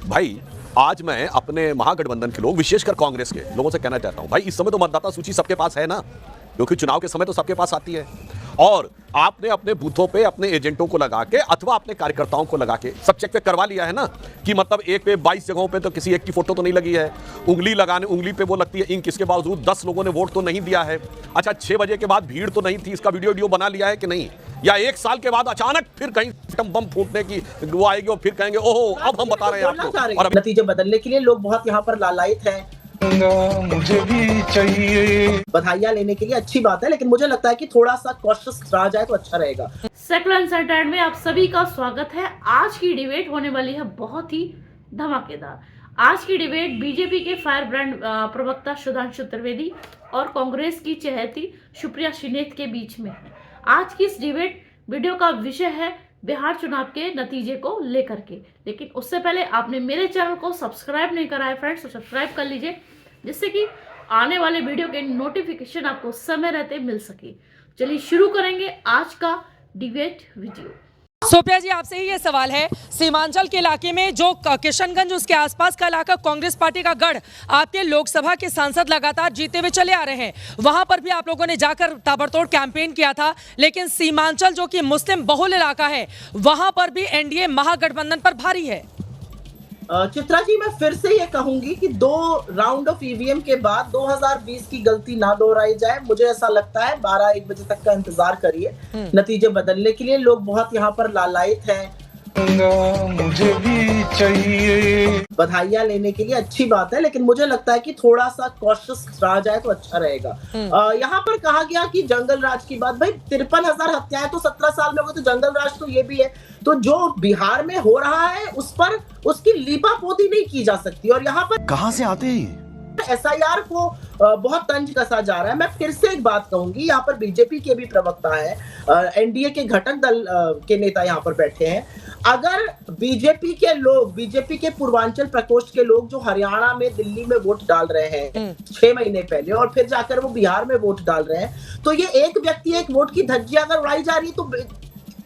भाई आज मैं अपने महागठबंधन के लोग, विशेषकर कांग्रेस के लोगों से कहना चाहता हूं, भाई इस समय तो मतदाता सूची सबके पास है ना, क्योंकि चुनाव के समय तो सबके पास आती है। और आपने अपने बूथों पे अपने एजेंटों को लगा के अथवा अपने कार्यकर्ताओं को लगा के सब चेक करवा लिया है ना, कि मतलब एक पे 22 जगहों पे तो किसी एक की फोटो तो नहीं लगी है, उंगली पे वो लगती है इंक, इसके बावजूद 10 लोगों ने वोट तो नहीं दिया है। अच्छा, 6 बजे के बाद भीड़ तो नहीं थी, इसका वीडियो बना लिया है कि नहीं? या 1 साल के बाद अचानक फिर कहीं बम फूटने की वो आएगी और फिर कहेंगे ओहो अब हम बता रहे हैं आपको। और नतीजे बदलने के लिए लोग बहुत यहाँ पर लालायित हैं। मुझे भी चाहिए बधाइयां लेने के लिए अच्छी बात है, लेकिन मुझे लगता है कि थोड़ा सा कॉशियस रहा जाए तो अच्छा रहेगा। सेकुलर अनसर्टेड में आप सभी का स्वागत है। आज की डिबेट होने वाली है बहुत ही धमाकेदार। आज की डिबेट बीजेपी के फायर ब्रांड प्रवक्ता सुधांशु त्रिवेदी और कांग्रेस की चहेती सुप्रिया श्रीनेत के बीच में है। आज की इस डिबेट वीडियो का विषय है बिहार चुनाव के नतीजे को लेकर के। लेकिन उससे पहले आपने मेरे चैनल को सब्सक्राइब नहीं करा है फ्रेंड्स, तो सब्सक्राइब कर लीजिए, जिससे कि आने वाले वीडियो के नोटिफिकेशन आपको समय रहते मिल सके। चलिए शुरू करेंगे आज का डिबेट वीडियो। सुप्रिया जी, आपसे ही ये सवाल है, सीमांचल के इलाके में जो किशनगंज उसके आसपास का इलाका कांग्रेस पार्टी का गढ़, आपके लोकसभा के सांसद लगातार जीते हुए चले आ रहे हैं, वहां पर भी आप लोगों ने जाकर ताबड़तोड़ कैंपेन किया था, लेकिन सीमांचल जो कि मुस्लिम बहुल इलाका है वहां पर भी एनडीए महागठबंधन पर भारी है। चित्रा जी, मैं फिर से ये कहूंगी कि 2 राउंड ऑफ ईवीएम के बाद 2020 की गलती ना दोहराई जाए। मुझे ऐसा लगता है 12-1 बजे तक का इंतजार करिए। नतीजे बदलने के लिए लोग बहुत यहाँ पर लालायित हैं। मुझे भी चाहिए बधाइयां लेने के लिए अच्छी बात है, लेकिन मुझे लगता है कि थोड़ा सा कॉशियस रहा जाए तो अच्छा रहेगा। यहाँ पर कहा गया कि जंगल राज की बात, भाई 53,000 हत्याएं तो 17 साल में हो गई, तो जंगल राज तो ये भी है। तो जो बिहार में हो रहा है उस पर उसकी लीपापोती नहीं की जा सकती। और यहाँ पर कहां से आते हैं एसआईआर को बहुत तंज कसा जा रहा है। मैं फिर से एक बात कहूंगी, यहाँ पर बीजेपी के भी प्रवक्ता है, एनडीए के घटक दल के नेता यहाँ पर बैठे हैं। अगर बीजेपी के लोग, बीजेपी के पूर्वांचल प्रकोष्ठ के लोग जो हरियाणा में, दिल्ली में वोट डाल रहे हैं 6 महीने पहले, और फिर जाकर वो बिहार में वोट डाल रहे हैं, तो ये एक व्यक्ति एक वोट की धज्जियां अगर उड़ाई जा रही तो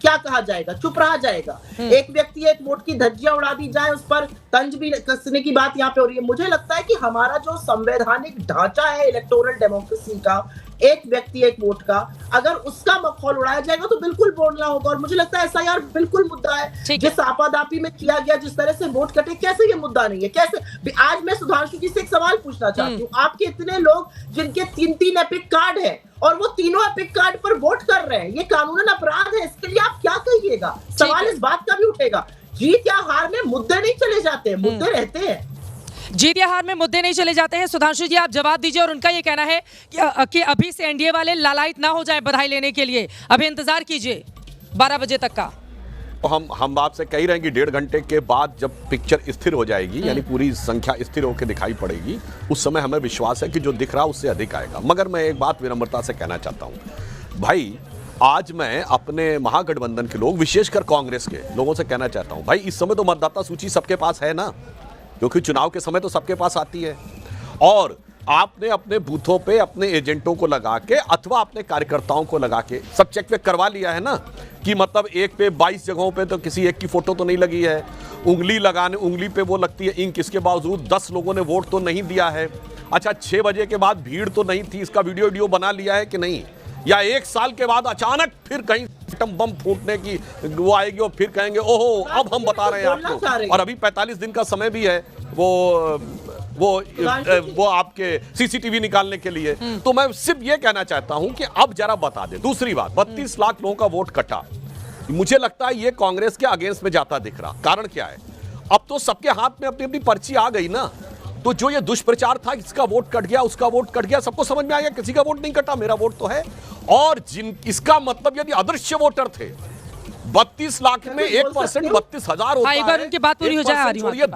क्या कहा जाएगा? चुप रहा जाएगा। एक व्यक्ति एक वोट की धज्जियां उड़ा दी जाए, उस पर तंज भी कसने की बात यहाँ पे हो रही है। मुझे लगता है कि हमारा जो संवैधानिक ढांचा है इलेक्टोरल डेमोक्रेसी का, एक व्यक्ति एक वोट का, अगर उसका मखौल उड़ाया जाएगा तो बिल्कुल बोलना होगा। और मुझे लगता है एसआईआर बिल्कुल मुद्दा है। जिस आपादापी में किया गया, जिस तरह से वोट कटे, कैसे ये मुद्दा नहीं है? कैसे? आज मैं सुधांशु जी से एक सवाल पूछना चाहती हूँ। आपके इतने लोग जिनके 3-3 एपिक कार्ड है और वो तीनों एपिक कार्ड पर वोट कर रहे हैं, ये कानूनन अपराध है। इसके लिए आप क्या कहिएगा? सवाल इस बात का भी उठेगा। जीत या हार में मुद्दे नहीं चले जाते, मुद्दे रहते हैं। जीत या हार में मुद्दे नहीं चले जाते हैं। सुधांशु जी, आप जवाब दीजिए। और उनका ये कहना है कि अभी से एनडीए वाले लालायित ना हो जाए बधाई लेने के लिए, अभी इंतजार कीजिए 12 बजे तक का। तो हम आपसे कह रहे हैं कि 1.5 घंटे के बाद जब पिक्चर स्थिर हो जाएगी, यानी पूरी संख्या स्थिर होकर दिखाई पड़ेगी, उस समय हमें विश्वास है कि जो दिख रहा उससे अधिक आएगा। मगर मैं एक बात विनम्रता से कहना चाहता हूं, भाई आज मैं अपने महागठबंधन के लोग, विशेषकर कांग्रेस के लोगों से कहना चाहता हूं, भाई इस समय तो मतदाता सूची सबके पास है ना, क्योंकि चुनाव के समय तो सबके पास आती है। और आपने अपने बूथों पे अपने एजेंटों को लगा के अथवा अपने कार्यकर्ताओं को लगा के सब चेक करवा लिया है ना, कि मतलब एक पे 22 जगहों पे तो किसी एक की फोटो तो नहीं लगी है, उंगली पे वो लगती है इंक, इसके बावजूद 10 लोगों ने वोट तो नहीं दिया है। अच्छा, 6 बजे के बाद भीड़ तो नहीं थी, इसका वीडियो बना लिया है कि नहीं? या 1 साल के बाद अचानक फिर कहीं बम फूटने की वो आएगी और फिर कहेंगे ओहो अब हम बता रहे हैं आपको। और अभी 45 दिन का समय भी है वो आपके सीसीटीवी निकालने के लिए। तो मैं सिर्फ ये कहना चाहता हूं कि अब जरा बता दे। दूसरी बात, 32 लाख लोगों का वोट कटा, मुझे लगता है ये कांग्रेस के अगेंस्ट में जाता दिख रहा। कारण क्या है? अब तो सबके हाथ में अपनी अपनी पर्ची आ गई ना, तो जो ये दुष्प्रचार था, इसका वोट कट गया, उसका वोट कट गया, सबको समझ में आ गया किसी का वोट नहीं कटा, मेरा वोट तो है। और इसका मतलब यदि अदृश्य वोटर थे, 32 लाख में 1% 32,000 होता है। एक बार उनकी बात पूरी हो जाए।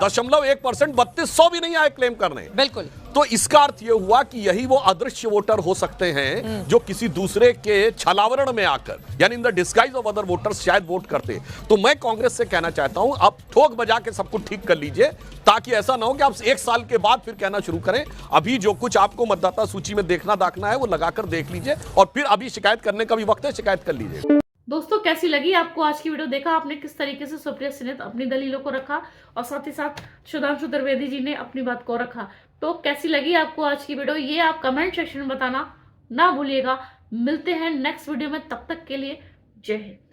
0.1% 3200 भी नहीं आए क्लेम करने। बिल्कुल। तो इसका अर्थ यह हुआ कि यही वो अदृश्य वोटर हो सकते हैं जो किसी दूसरे के छलावरण में आकर, यानी in the disguise of other voters, शायद वोट करते। तो मैं कांग्रेस से कहना चाहता हूं, अब ठोक बजा के सब कुछ ठीक कर लीजिए, ताकि ऐसा ना हो कि आप 1 साल के बाद फिर कहना शुरू करें। अभी जो कुछ आपको मतदाता सूची में देखना दाखना है वो लगाकर देख लीजिए, और फिर अभी शिकायत करने का भी वक्त है, शिकायत कर लीजिए। दोस्तों कैसी लगी आपको आज की वीडियो? देखा आपने किस तरीके से सुप्रिया सिन्हा ने अपनी दलीलों को रखा और साथ ही साथ सुधांशु त्रिवेदी जी ने अपनी बात को रखा। तो कैसी लगी आपको आज की वीडियो, ये आप कमेंट सेक्शन में बताना ना भूलिएगा। मिलते हैं नेक्स्ट वीडियो में, तब तक के लिए जय हिंद।